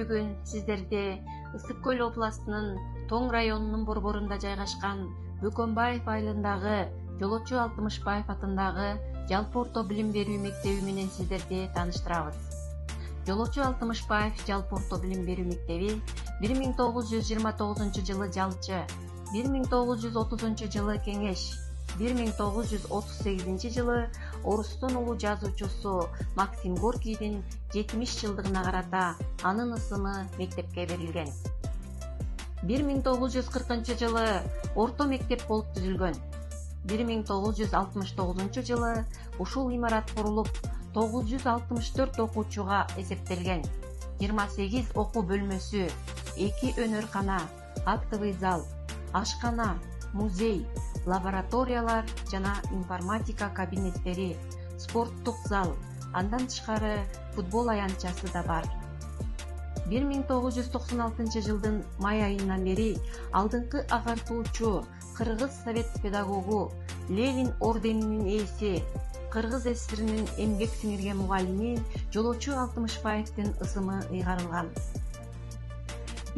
бүгүн сиздерде Ысык Көл областынын Тоң районунун борборунда жайгашкан Бөкөнбаев айылындагы Жолочу Алтымышбаев атындагы жалпы орто билим берүү мектеби менен сиздерди тааныштырабыз. Жолочу Алтымышбаев жалпы орто билим берүү мектеби 1929 жылы жалчы, 1930 жылы кеңеш, 1938 жылы орустун улуу жазуучусу Максим Горкийдин 70 жылдыгына карата анын ысымы мектепке берилген. 1940 жылы орто мектеп болуп түзүлгөн. 1969 жылы ушул имарат курулуп 964 окуучуга эсептелген. 28 окуу бөлмөсү, 2 өнөркана, актовый зал, ашкана, музей, лабораториялар жана информатика кабинеттери, спорттук зал, андан тышкары футбол аянтчасы да бар. 1996 жылдын май айынан бери алдыңкы агартуучу Кыргыз совет педагогу, Ленин орденинин ээси, Кыргыз ССРнин эмгек сиңирген мугалими Жолочу Алтымышбаевдин ысымы ыйгарылган.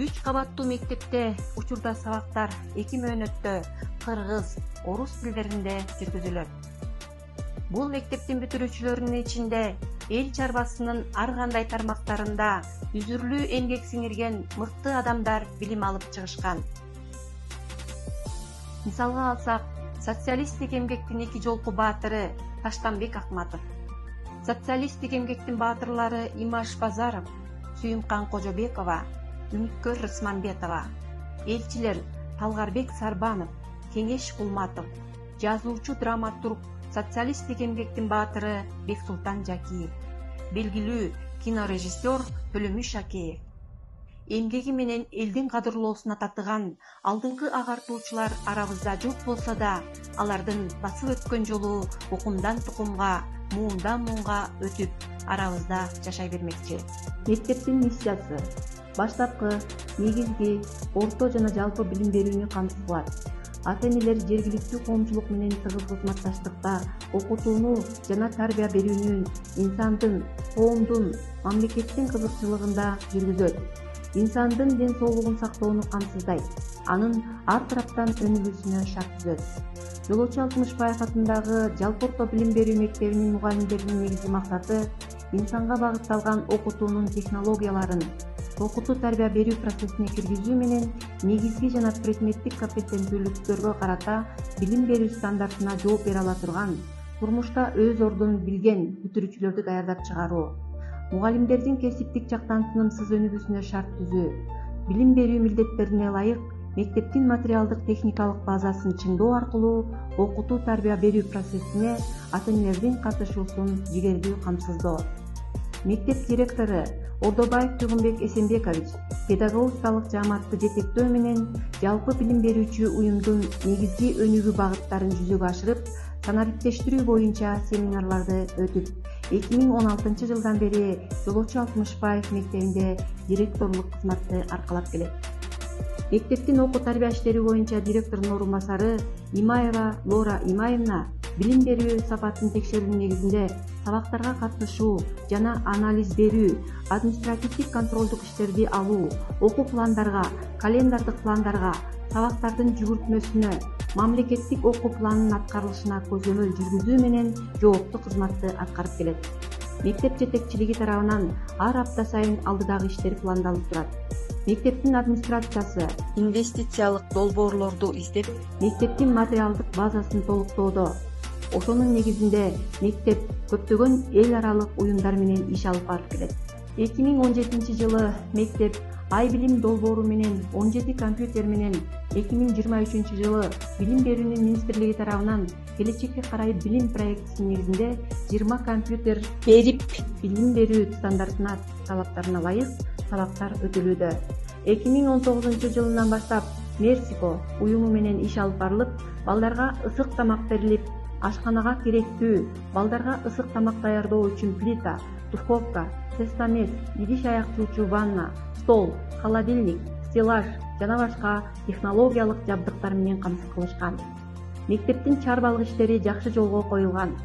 3 кабаттуу мектепте учурда сабактар 2 мөөнөттө кыргыз, орус тилдеринде жүргүзүлөт. Бул мектептин бүтүрүүчүлөрүнүн ичинде эл чарбасынын ар кандай тармактарында үзүрлүү эмгек сиңирген мыкты адамдар билим алып чыгышкан. Мисалга алсак, социалисттик эмгектин 2 жолку баатыры Таштанбек Акматов, социалисттик эмгектин баатырлары Имаш Базаров, Сүйүмкан Кожобекова, Үмүткөр Рысманбетова, элчилер Талгарбек Сарбанов, Кеңеш Кулматов, жазуучу драматург социалисттик эмгектин баатыры Бексултан Жакиев, белгилүү кинорежиссер Төлөмүш Акеев. Эмгеги менен элдин кадырлоосуна татыган алдыңкы агартуучулар арабызда жок болсо да, алардын басып өткөн жолу укумдан тукумга, муундан муунга өтүп, арабызда жашай бермекчи. Мектептин миссиясы баштапкы, негизги, орто жана жалпы билим берүүнү камсыз кылат. Ата-энелер жергиликтүү коомчулук менен тыгыз кызматташтыкта окутууну жана тарбия берүүнү инсандын, коомдун, мамлекеттин кызыкчылыгында жүргүзөт. Инсандын ден соолугун сактоону камсыздайт. Анын ар тараптан өнүгүүсүнө шарт түзөт. Жолочу Алтымышбаев атындагы жалпы орто билим берүү мектебинин мугалимдеринин негизги максаты инсанга багытталган окутуунун технологияларын окутуу тарбия берүү процессине киргизүү менен негизги жана предметтик компетенттүүлүктөргө карата билим берүү стандартына жооп бере ала турган, турмушта өз ордун билген бүтүрүүчүлөрдү даярдап чыгаруу, мугалимдердин кесиптик жактан тынымсыз өнүгүүсүнө шарт түзүү, билим берүү милдеттерине ылайык мектептин материалдык техникалык базасын чыңдоо аркылуу окутуу тарбия берүү процессине ата-энелердин катышуусун жигердүү камсыздоо. Мектеп директору Ордобаев Тугунбек Эсенбекович педагогикалык жааматты жетектөө менен жалпы билим берүүчү уюмдун негизги өнүгүү багыттарын жүзөгө ашырып, санариптештирүү боюнча семинарларды өтүп, 2016 жылдан бери Жолочу Алтымышбаев мектебинде директорлук кызматты аркалап келет. Мектептин окуу тарбия иштери боюнча директордун орун басары Имаева Лора Имаевна билим берүү сапатын текшерүү негизинде сабактарга катышуу жана анализ берүү, административдик контролдук иштерди алуу, окуу пландарга, календардык пландарга, сабактардын жүгүртмөсүнө, мамлекеттик окуу планынын аткарылышына көзөмөл жүргүзүү менен жооптуу кызматты аткарып келет. Мектеп жетекчилиги тарабынан ар апта сайын алдыдагы иштер пландалып турат. Мектептин администрациясы инвестициялык долбоорлорду издеп, мектептин материалдык базасын толуктоодо. Ошонун негизинде мектеп көптөгөн эл аралык уюмдар менен иш алып барып келет. 2017 жылы мектеп Ай билим долбоору менен 17 компьютер менен 2023 жылы Билим берүүнүн министрлиги тарабынан келечекке карай билим проектисинин негизинде 20 компьютер берип, билим берүү стандартына талаптарына ылайык сабактар өтүлүүдө. 2019 жылынан баштап Мерсико уюму менен иш алып барылып, балдарга ысык тамак берилип, ашканага керектүү, балдарга ысык тамак даярдоо үчүн плита, духовка, тестамес, идиш аяктоочу ванна, стол, холодильник, стеллаж жана башка технологиялык жабдыктар менен камсыз кылышкан. Мектептин чарбалык иштери жакшы жолго коюлган.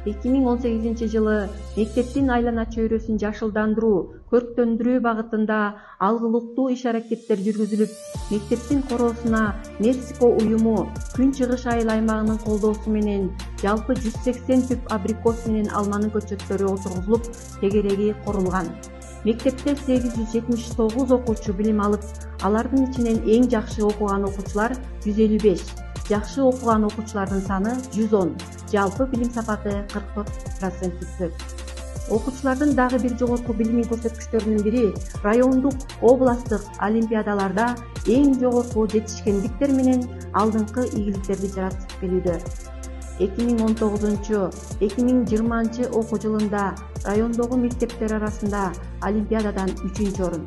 2018 жылы мектептин айлана чөйрөсүн жашылдандыруу, көрктөндүрүү багытында алгылыктуу иш-аракеттер жүргүзүлүп, мектептин короосуна Мексика уюму Күн Чыгыш айыл аймагынын колдоосу менен жалпы 180 түп абрикос менен алманын көчөттөрү отургузулуп, тегереги корулган. Мектепте 879 окуучу билим алып, алардын ичинен эң жакшы окуган окуучулар 155, жакшы окуган окуучулардын саны 110, жалпы билим сапаты 44% түзөт. Окуучулардын дагы бир жогорку билим көрсөткүчтөрүнүн бири райондук, областтык олимпиадаларда эң жогорку жетишкендиктер менен алдыңкы ийгиликтерди жаратып келүүдө. 2019-2020 окуу жылында райондогу мектептер арасында олимпиададан 3-чү орун,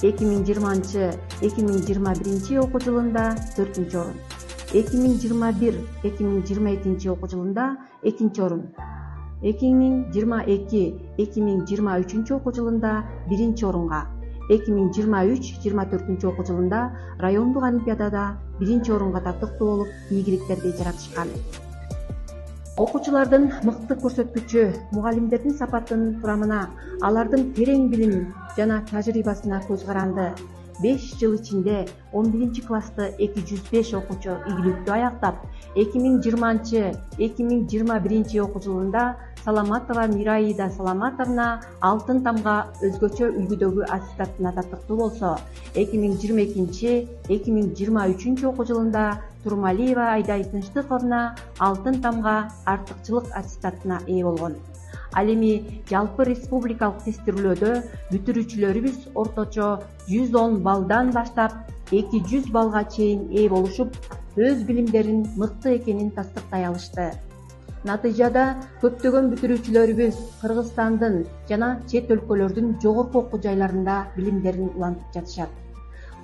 2020-2021 окуу жылында 4-чү орун, 2021-2022 окуу жылында 2-чи орун, 2022-2023 окуу жылында 1-чи орунга, 2023-2024 окуу жылында райондук олимпиадада 1-чи орунга татыктуу болуп, ийгиликтерди жаратышкан. Окуучулардын мыкты көрсөткүчү мугалимдердин сапатынын курамына, алардын терең билим жана тажрыйбасына көз каранды. 5 жыл ичинде 11 классты 205 окуучу ийгиликтүү аяктап, 2020-2021 окуу жылында Саламатова Мираида Саламатовна алтын тамга өзгөчө үлгүдөгү аттестатына татыктуу болсо, 2022-2023 окуу жылында Турмалиева Айдай Тынчтыковна алтын тамга артыкчылык аттестатына ээ болгон. Ал эми жалпы республикалык тестирлөөдө бүтүрүүчүлөрүбүз орточо 110 баллдан баштап 200 баллга чейин ээ болушуп, өз билимдерин мыкты экенин тастыктай алышты. Натыйжада көптөгөн бүтүрүүчүлөрүбүз Кыргызстандын жана чет өлкөлөрдүн жогорку окуу жайларында билимдерин улантып жатышат.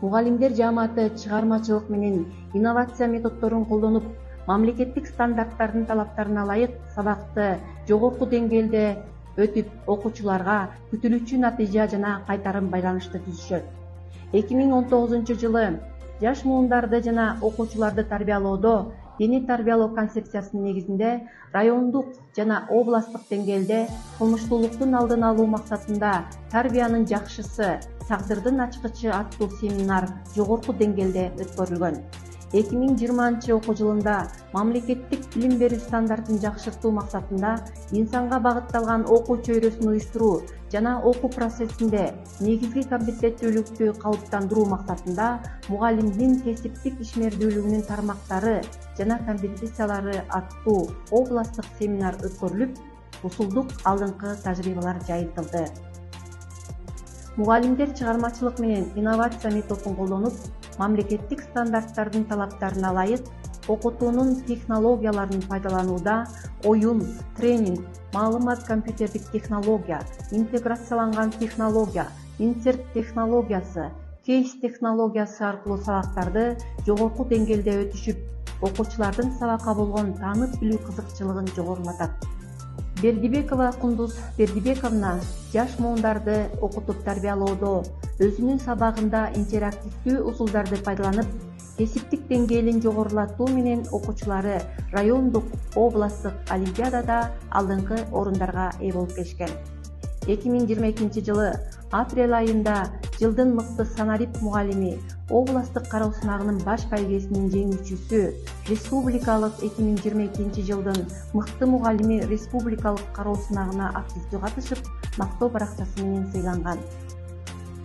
Мугалимдер жааматы чыгармачылык менен инновация методдорун колдонуп, мамлекеттик стандарттардын талаптарына ылайык сабакты жогорку деңгээлде өтүп, окуучуларга күтүлүүчү натыйжа жана кайтарым байланышты түзүшөт. 2019 жылы жаш муундарды жана окуучуларды тарбиялоодо дене тарбиялоо концепциясынын негизинде райондук жана областтык деңгээлде кылмыштуулуктун алдын алуу максатында тарбиянын жакшысы, тагдырдын ачкычы аттуу семинар жогорку деңгээлде өткөрүлгөн. 2020 окуу жылында мамлекеттик билим берүү стандартын жакшыртуу максатында инсанга багытталган окуу чөйрөсүн уюштуруу жана окуу процессинде негизги компетенттүүлүктү калыптандыруу максатында мугалимдин кесиптик ишмердүүлүгүнүн тармактары жана компетенциялары аттуу областтык семинар өткөрүлүп, усулдук алдыңкы тажрыйбалар жайылтылды. Мугалимдер чыгармачылык менен инновация методун колдонуп, мамлекеттик стандарттардын талаптарына ылайык окутуунун технологияларын пайдаланууда оюн, тренинг, маалымат компьютердик технология, интеграцияланган технология, инсерт технологиясы, кейс технологиясы аркылуу сабактарды жогорку деңгээлде өтүшүп, окуучулардын сабакка болгон таанып билүү кызыкчылыгын жогорулатат. Бердибекова Кундуз Бердибековна жаш муундарды окутуп тарбиялоодо өзүнүн сабагында интерактивдүү усулдарды пайдаланып, кесиптик деңгээлин жогорулатуу менен окуучулары райондук, областтык олимпиадада алдыңкы орундарга ээ болуп келишкен. 2022 жылы апрель айында жылдын мыкты санарип мугалими, областтык кароо сынагынын баш байгесинин жеңүүчүсү, республикалык 2022 жылдын мыкты мугалими республикалык кароо сынагына активдүү катышып, мактоо баракчасы менен сыйланган.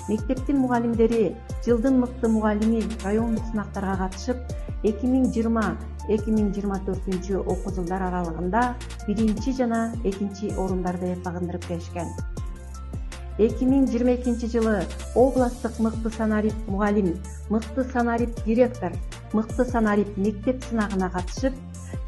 Мектептин мугалимдери жылдын мыкты мугалими райондук сынактарга катышып, 2020-2024 окуу жылдар аралыгында 1 жана 2 орундарды багындырып келишкен. 2022 жылы областтык мыкты санарип мугалим, мыкты санарип директор, мыкты санарип мектеп сынагына катышып,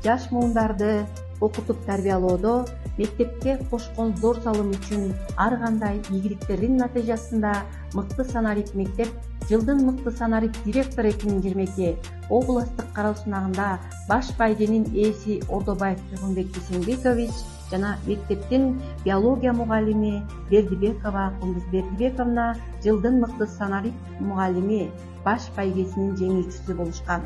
жаш муундарды окутуп тарбиялоодо мектепке кошкон зор салым үчүн ар кандай ийгиликтердин натыйжасында мыкты санарип мектеп, жылдын мыкты санарип директор 2022 областтык кароо сынагында баш байгенин ээси Ордобаев Туйгунбек Дүйсенбекович жана мектептин биология мугалими Бердибекова Кундуз Бердибековна жылдын мыкты санарип мугалими баш байгесинин жеңүүчүсү болушкан.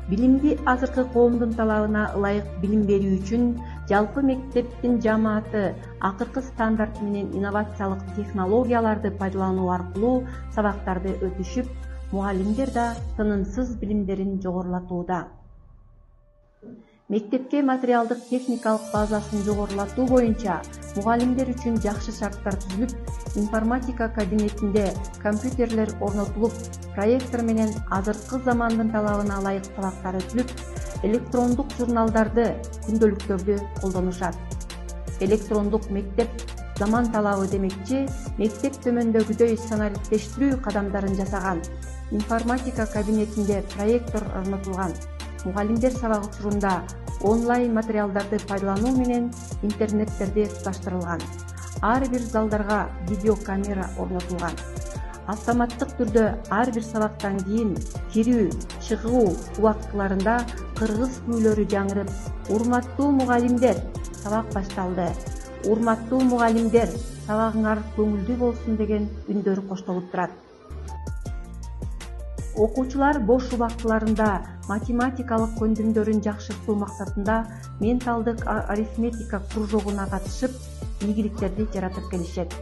Билимди азыркы коомдун талабына ылайык билим берүү үчүн жалпы мектептин жааматы акыркы стандарт менен инновациялык технологияларды пайдалануу аркылуу сабактарды өтүшүп, мугалимдер да тынымсыз билимдерин жогорулатууда. Мектепке материалдык техникалык базасын жогорулатуу боюнча мугалимдер үчүн жакшы шарттар түзүлүп, информатика кабинетинде компьютерлер орнотулуп, проектор менен азыркы замандын талабына ылайык сабактар өтүлүп, электрондук журналдарды, күндөлүктөрдү колдонушат. Электрондук мектеп заман талабы демекчи, мектеп төмөндөгүдөй санариптештирүү кадамдарын жасаган. Информатика кабинетинде проектор орнотулган. Мугалимдер сабак учурунда онлайн материалдарды пайдалануу менен интернеттерди туташтырылган. Ар бир залдарга видеокамера орнотулган. Автоматтык түрдө ар бир сабактан кийин кирүү, чыгуу убактыларында кыргыз күйлөрү жаңырып, урматтуу мугалимдер, сабак башталды. Урматтуу мугалимдер, сабагыңар көңүлдүү болсун деген үндөр коштолуп турат. Окуучулар бош убактыларында математикалык көндүмдөрүн жакшыртуу максатында менталдык арифметика кружогуна катышып, ийгиликтерди жаратып келишет.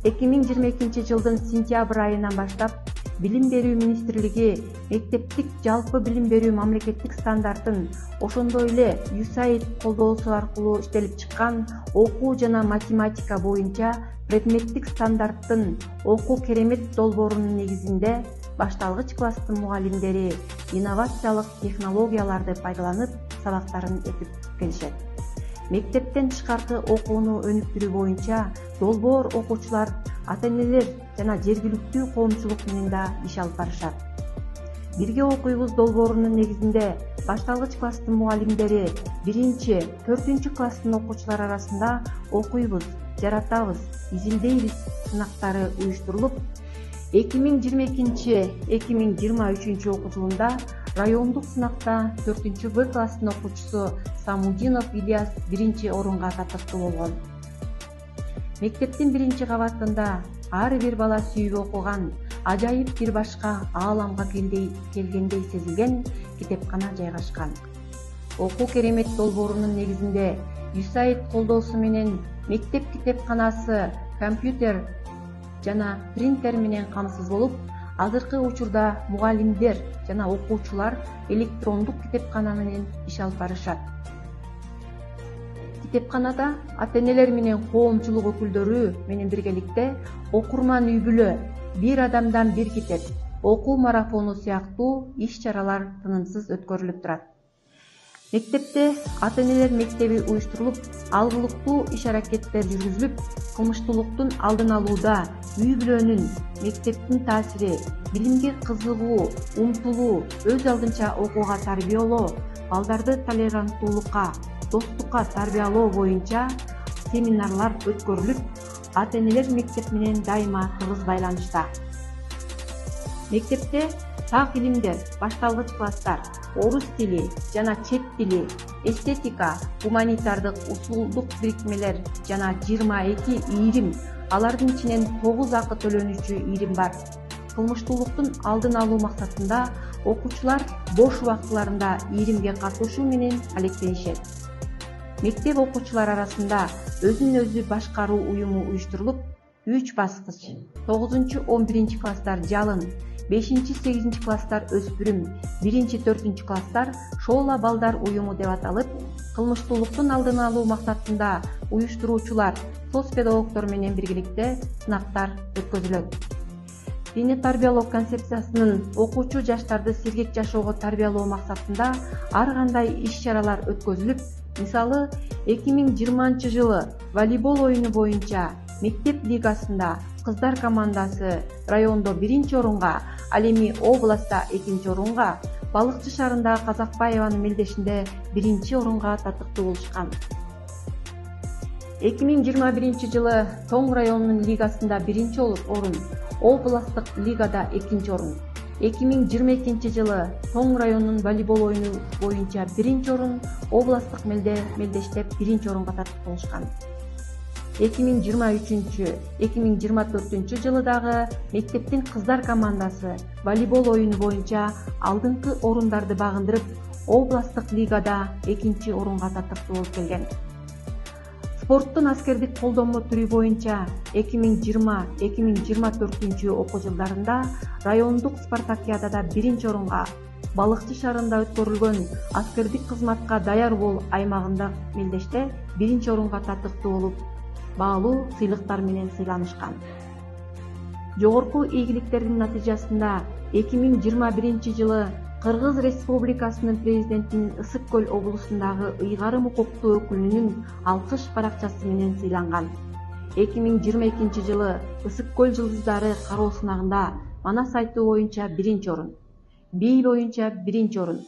2022 жылдын сентябрь айынан баштап Билим берүү министрлиги мектептик жалпы билим берүү мамлекеттик стандартын, ошондой эле USAID колдоосу аркылуу иштелип чыккан окуу жана математика боюнча предметтик стандарттын окуу керемет долбоорунун негизинде башталгыч класстын мугалимдери инновациялык технологияларды пайдаланып сабактарын өтүп келишет. Мектептен тышкаркы окууну өнүктүрүү боюнча долбоор окуучулар, ата-энелер жана жергиликтүү коомчулук менен да иш алып барышат. Бирге окуйбуз долбоорунун негизинде башталгыч класстын мугалимдери 1-4 класстын окуучулары арасында окуйбуз, жаратабыз, изилдейбиз сынактары уюштурулуп, 2022-2023 окуу жылында райондук сынакта 4-Б класстын окуучусу Самудинов Ильяс 1-орунга татыктуу болгон. Мектептин 1-кабатында ар бир бала сүйүп окуган, ажайып бир башка ааламга келгендей сезилген китепкана жайгашкан. Окуу керемет долбоорунун негизинде USAID колдоосу менен мектеп китепканасы компьютер жана принтер менен камсыз болуп, азыркы учурда мугалимдер жана окуучулар электрондук китепкана менен иш алып барышат. Китепканада ата-энелер менен коомчулук өкүлдөрү менен биргеликте окурман үй-бүлө, бир адамдан бир китеп, окуу марафону сыяктуу иш-чаралар тынымсыз өткөрүлүп турат. Мектепте ата-энелер мектеби уюштурулуп, алгылыктуу иш-аракеттер жүргүзүлүп, кылмыштуулуктун алдын алууда үй-бүлөнүн, мектептин таасири, билимге кызыгуу, умтулуу, өз алдынча окууга тарбиялоо, балдарды толеранттуулукка, достукка тарбиялоо боюнча семинарлар өткөрүлүп, ата-энелер мектеп менен дайыма тыгыз байланышта. Мектепте сак илимдер, башталгыч класстар, орус тили жана чет тили, эстетика, гуманитардык усулдук бирикмелер жана 22 ийрим, алардын ичинен 9 акы төлөнүүчү ийрим бар. Кылмыштуулуктун алдын алуу максатында окуучулар бош убактыларында ийримге катышуу менен алектенишет. Мектеп окуучулар арасында өзүн өзү башкаруу уюму уюштурулуп, 3 баскыч, 9-11 класстар жалын, 5-8 класстар өспүрүм, 1-4 класстар шоола балдар уюму деп аталып, кылмыштуулуктун алдын алуу максатында уюштуруучулар, соцпедагогдор менен биргеликте сынактар өткөзүлөт. Диний тарбиялоо концепциясынын окуучу жаштарды сергек жашоого тарбиялоо максатында ар кандай иш-чаралар өткөзүлүп, мисалы 2020 жылы волейбол оюну боюнча мектеп лигасында кыздар командасы райондо 1-орунга, ал эми областта 2-орунга, Балыкчы шаарындагы Казакбаеванын мелдешинде 1-орунга татыктуу болушкан. 2021 жылы Тоң районунун лигасында 1-орун, областтык лигада 2-орун. 2022 жылы Тоң районунун волейбол оюну боюнча 1-орун, областтык мелдеште 1-орунга татыктуу болушкан. 2023-2024 жылы дагы мектептин кыздар командасы волейбол оюну боюнча алдыңкы орундарды багындырып, областтык лигада 2-орунга татыктуу болуп келген. спорттун аскердик колдонмо түрү боюнча 2020-2024 окуу жылдарында райондук спартакиадада 1-орунга, Балыкчы шаарында өткөрүлгөн аскердик кызматка даяр бол аймагында мелдеште 1-орунга татыктуу болуп, баалуу сыйлыктар менен сыйланышкан. Жогорку ийгиликтердин натыйжасында 2021 жылы Кыргыз Республикасынын президентинин Ысык Көл облусундагы ыйгарым укуктуу өкүлүнүн алкыш баракчасы менен сыйланган. 2022 жылы Ысык Көл жылдыздары кароо сынагында Манас айтуу боюнча 1-орун, бий боюнча 1-орун,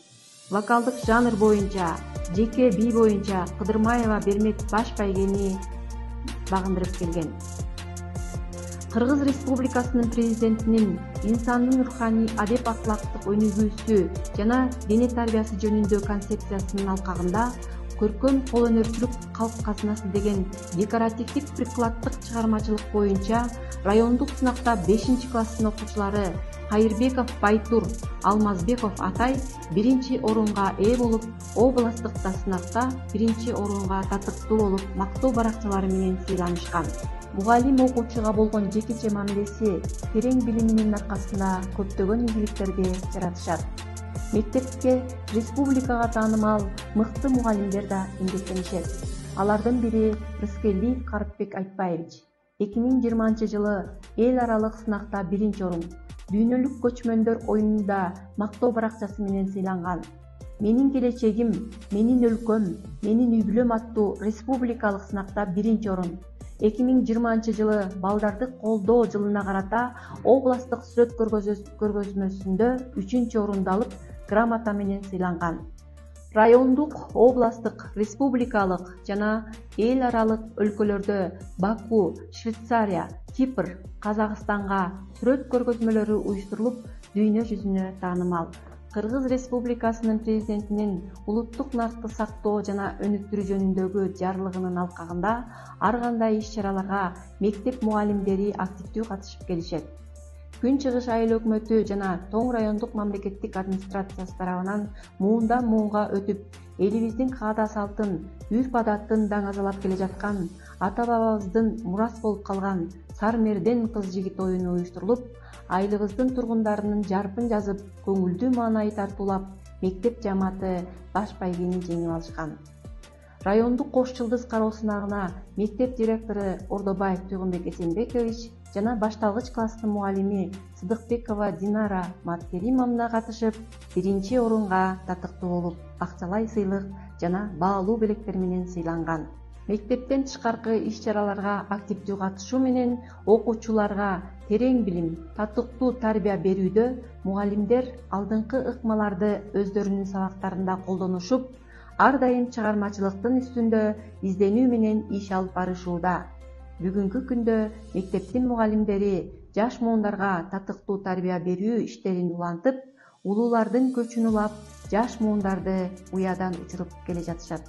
вокалдык жанр боюнча, жеке бий боюнча Кыдырмаева Бермек баш байгени багындырып келген. Кыргыз Республикасынын президентинин инсандын руханий адеп аклактык өнүгүүсү жана дене тарбиясы жөнүндө концепциясынын алкагында көркөм кол өнөрчүлүк калк казынасы деген декоративдик прикладдык чыгармачылык боюнча райондук сынакта 5-класстын окуучулары Кайырбеков Байтур, Алмазбеков Атай 1-орунга ээ болуп, областтык сынакта 1-орунга татыктуу болуп, мактоо баракчалары менен сыйланышкан. Мугалим окуучуга болгон жекече мамилеси, терең билиминин аркасында көптөгөн ийгиликтерди жаратышат. Мектепке республикага таанымал мыкты мугалимдер да эмгектенишет. Алардын бири Рыскелдиев Карыпбек Айтбаевич. 2020 жылы эл аралык сынакта 1-орун, дүйнөлүк көчмөндөр оюнунда мактоо баракчасы менен сыйланган. Менин келечегим, менин өлкөм, менин үй бүлөм аттуу республикалык сынакта 1-орун. 2020 жылы балдарды колдоо жылына карата областтык сүрөт көргөзмөсүндө 3-орунду алып, грамота менен сыйланган. Райондук, областтык, республикалык жана эл аралык өлкөлөрдө Баку, Швейцария, Кипр, Казакстанга сүрөт көргөзмөлөрү уюштурулуп, дүйнө жүзүнө таанымал. Кыргыз Республикасынын президентинин улуттук наркты сактоо жана өнүктүрүү жөнүндөгү жарлыгынын алкагында ар кандай иш-чараларга мектеп мугалимдери активдүү катышып келишет. Күн Чыгыш айыл өкмөтү жана Тоң райондук мамлекеттик администрациясы тарабынан муундан муунга өтүп, элибиздин каада салтын, үрп-адатын даңазалап келе жаткан, ата-бабабыздын мурас болуп калган Сармерден кыз-жигит оюну уюштурулуп, айылыбыздын тургундарынын жарпын жазып, көңүлдүү маанайы тартуулап, мектеп жааматы баш байгени жеңип алышкан. Райондук кош жылдыз кароо сынагына мектеп директору Ордобаев Туйгунбек Эсенбекович жана башталгыч класстын мугалими Сыдыкбекова Динара Маткеримовна катышып, 1-орунга татыктуу болуп, акчалай сыйлык жана баалуу белектер менен сыйланган. Мектептен тышкаркы иш-чараларга активдүү катышуу менен окуучуларга терең билим, татыктуу тарбия берүүдө мугалимдер алдыңкы ыкмаларды өздөрүнүн сабактарында колдонушуп, ар дайым чыгармачылыктын үстүндө изденүү менен иш алып барышууда. Бүгүнкү күндө мектептин мугалимдери жаш муундарга татыктуу тарбия берүү иштерин улантып, улуулардын көчүн улап, жаш муундарды уядан учуруп келе жатышат.